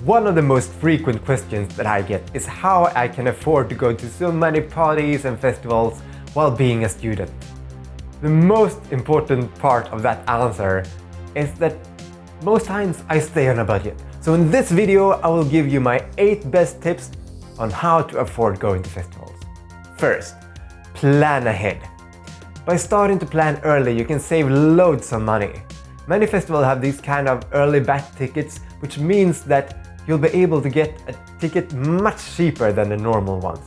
One of the most frequent questions that I get is how I can afford to go to so many parties and festivals while being a student. The most important part of that answer is that most times I stay on a budget. So in this video I will give you my 8 best tips on how to afford going to festivals. First, plan ahead. By starting to plan early you can save loads of money. Many festivals have these kind of early back tickets, which means that you'll be able to get a ticket much cheaper than the normal ones.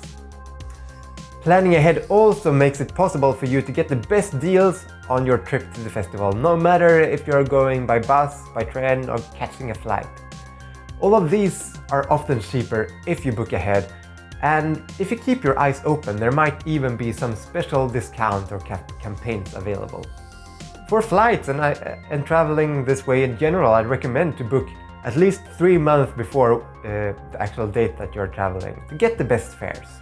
Planning ahead also makes it possible for you to get the best deals on your trip to the festival, no matter if you're going by bus, by train or catching a flight. All of these are often cheaper if you book ahead, and if you keep your eyes open there might even be some special discounts or campaigns available. For flights and traveling this way in general, I'd recommend to book at least 3 months before the actual date that you're traveling to get the best fares.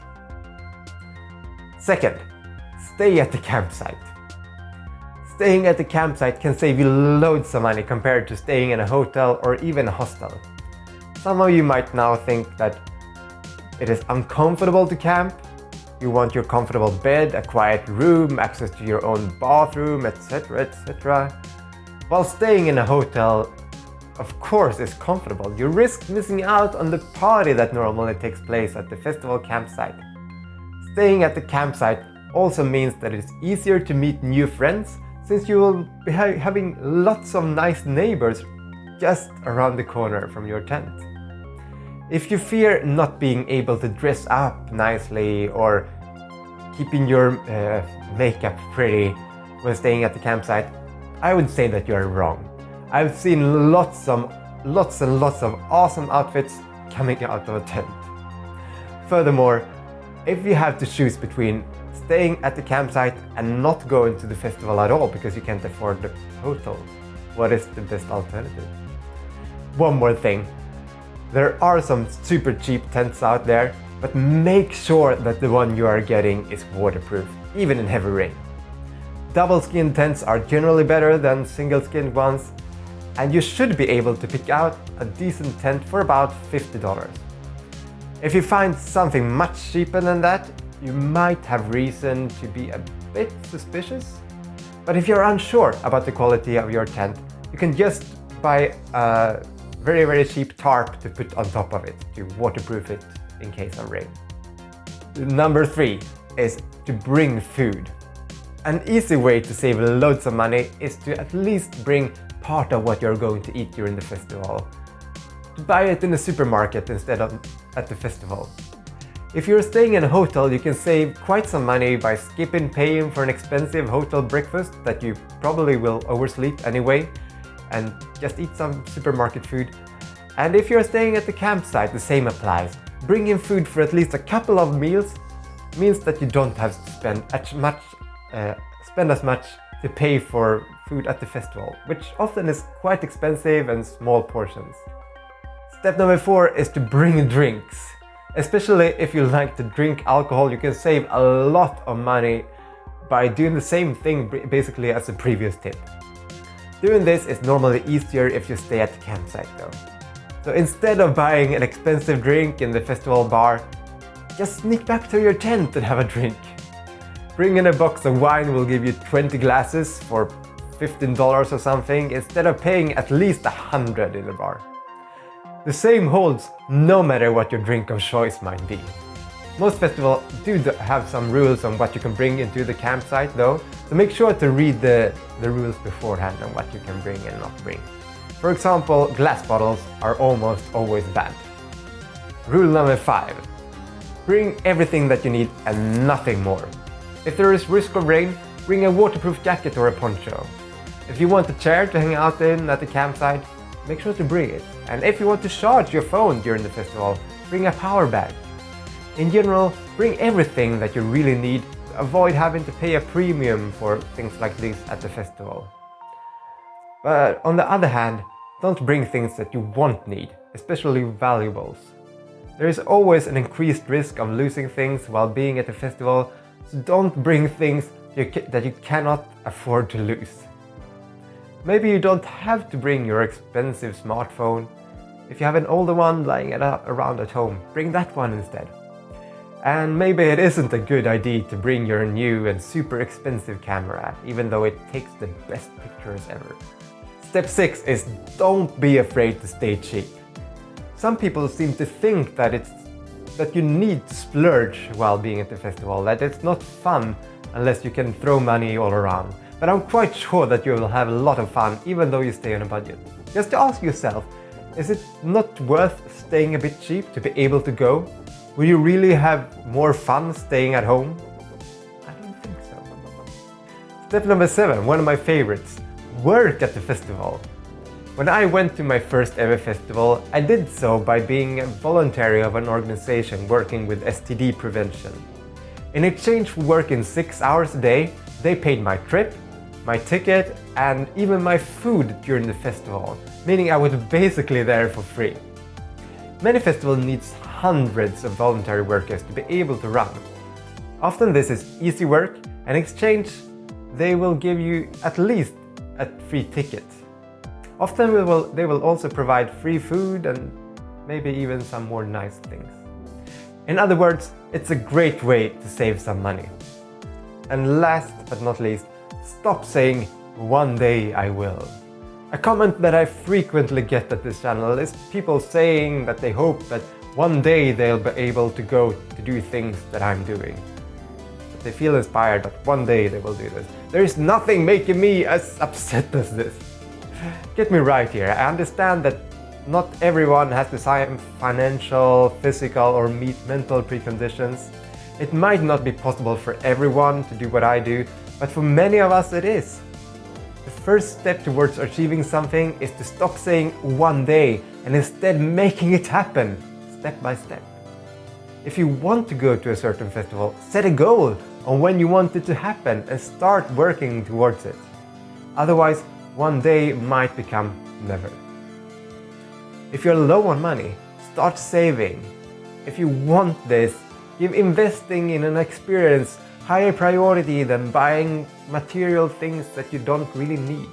Second, stay at the campsite. Staying at the campsite can save you loads of money compared to staying in a hotel or even a hostel. Some of you might now think that it is uncomfortable to camp. You want your comfortable bed, a quiet room, access to your own bathroom, etc, etc. While staying in a hotel, of course, is comfortable. You risk missing out on the party that normally takes place at the festival campsite. Staying at the campsite also means that it's easier to meet new friends, since you will be having lots of nice neighbors just around the corner from your tent. If you fear not being able to dress up nicely or keeping your makeup pretty when staying at the campsite, I would say that you're wrong. I've seen lots and lots of awesome outfits coming out of a tent. Furthermore, if you have to choose between staying at the campsite and not going to the festival at all because you can't afford the hotel, what is the best alternative? One more thing. There are some super cheap tents out there, but make sure that the one you are getting is waterproof, even in heavy rain. Double skin tents are generally better than single skin ones, and you should be able to pick out a decent tent for about $50. If you find something much cheaper than that, you might have reason to be a bit suspicious. But if you're unsure about the quality of your tent, you can just buy a very cheap tarp to put on top of it to waterproof it in case of rain. Number 3 is to bring food. An easy way to save loads of money is to at least bring part of what you're going to eat during the festival. To buy it in the supermarket instead of at the festival. If you're staying in a hotel, you can save quite some money by skipping paying for an expensive hotel breakfast that you probably will oversleep anyway, and just eat some supermarket food. And if you're staying at the campsite, the same applies. Bringing food for at least a couple of meals means that you don't have to spend as much to pay for food at the festival, which often is quite expensive and small portions. Step number 4 is to bring drinks. Especially if you like to drink alcohol, you can save a lot of money by doing the same thing basically as the previous tip. Doing this is normally easier if you stay at the campsite though. So instead of buying an expensive drink in the festival bar, just sneak back to your tent and have a drink. Bringing a box of wine will give you 20 glasses for $15 or something, instead of paying at least $100 in the bar. The same holds no matter what your drink of choice might be. Most festivals do have some rules on what you can bring into the campsite though, so make sure to read the rules beforehand on what you can bring and not bring. For example, glass bottles are almost always banned. Rule number 5. Bring everything that you need and nothing more. If there is risk of rain, bring a waterproof jacket or a poncho. If you want a chair to hang out in at the campsite, make sure to bring it. And if you want to charge your phone during the festival, bring a power bank. In general, bring everything that you really need to avoid having to pay a premium for things like this at the festival. But on the other hand, don't bring things that you won't need, especially valuables. There is always an increased risk of losing things while being at the festival, so don't bring things that you cannot afford to lose. Maybe you don't have to bring your expensive smartphone. If you have an older one lying around at home, bring that one instead. And maybe it isn't a good idea to bring your new and super expensive camera, even though it takes the best pictures ever. Step 6 is don't be afraid to stay cheap. Some people seem to think that you need to splurge while being at the festival, that it's not fun unless you can throw money all around. But I'm quite sure that you will have a lot of fun even though you stay on a budget. Just to ask yourself, is it not worth staying a bit cheap to be able to go? Will you really have more fun staying at home? I don't think so. Step number 7, one of my favorites. Work at the festival. When I went to my first ever festival, I did so by being a voluntary of an organization working with STD prevention. In exchange for working 6 hours a day, they paid my trip, my ticket, and even my food during the festival, meaning I was basically there for free. Many festivals need hundreds of voluntary workers to be able to run. Often this is easy work, and in exchange they will give you at least a free ticket. Often they will also provide free food and maybe even some more nice things. In other words, it's a great way to save some money. And last but not least, stop saying, "One day I will." A comment that I frequently get at this channel is people saying that they hope that one day they'll be able to go to do things that I'm doing. That they feel inspired that one day they will do this. There is nothing making me as upset as this. Get me right here, I understand that not everyone has the same financial, physical or mental preconditions. It might not be possible for everyone to do what I do, but for many of us it is. The first step towards achieving something is to stop saying one day and instead making it happen, step by step. If you want to go to a certain festival, set a goal on when you want it to happen and start working towards it. Otherwise, one day might become never. If you're low on money, start saving. If you want this, give investing in an experience higher priority than buying material things that you don't really need.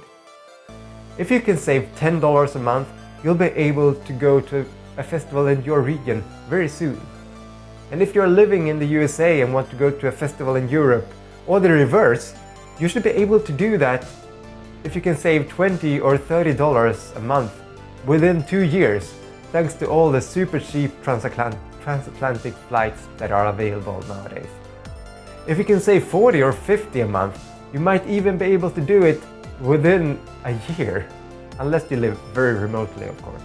If you can save $10 a month, you'll be able to go to a festival in your region very soon. And if you're living in the USA and want to go to a festival in Europe, or the reverse, you should be able to do that if you can save $20 or $30 a month within 2 years, thanks to all the super cheap transatlantic flights that are available nowadays. If you can save $40 or $50 a month, you might even be able to do it within a year, unless you live very remotely, of course.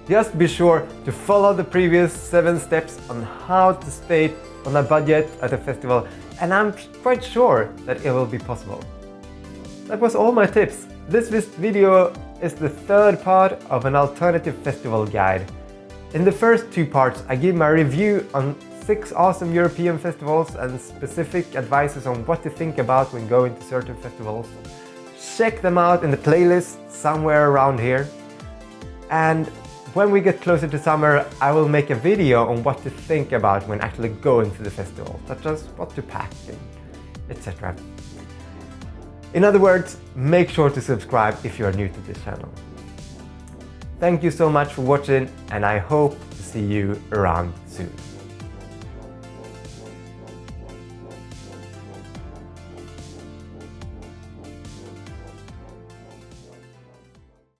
Just be sure to follow the previous 7 steps on how to stay on a budget at a festival, and I'm quite sure that it will be possible. That was all my tips. This video is the 3rd part of an alternative festival guide. In the first 2 parts, I give my review on 6 awesome European festivals and specific advices on what to think about when going to certain festivals. Check them out in the playlist somewhere around here. And when we get closer to summer, I will make a video on what to think about when actually going to the festival, such as what to pack and etc. In other words, make sure to subscribe if you are new to this channel. Thank you so much for watching, and I hope to see you around soon.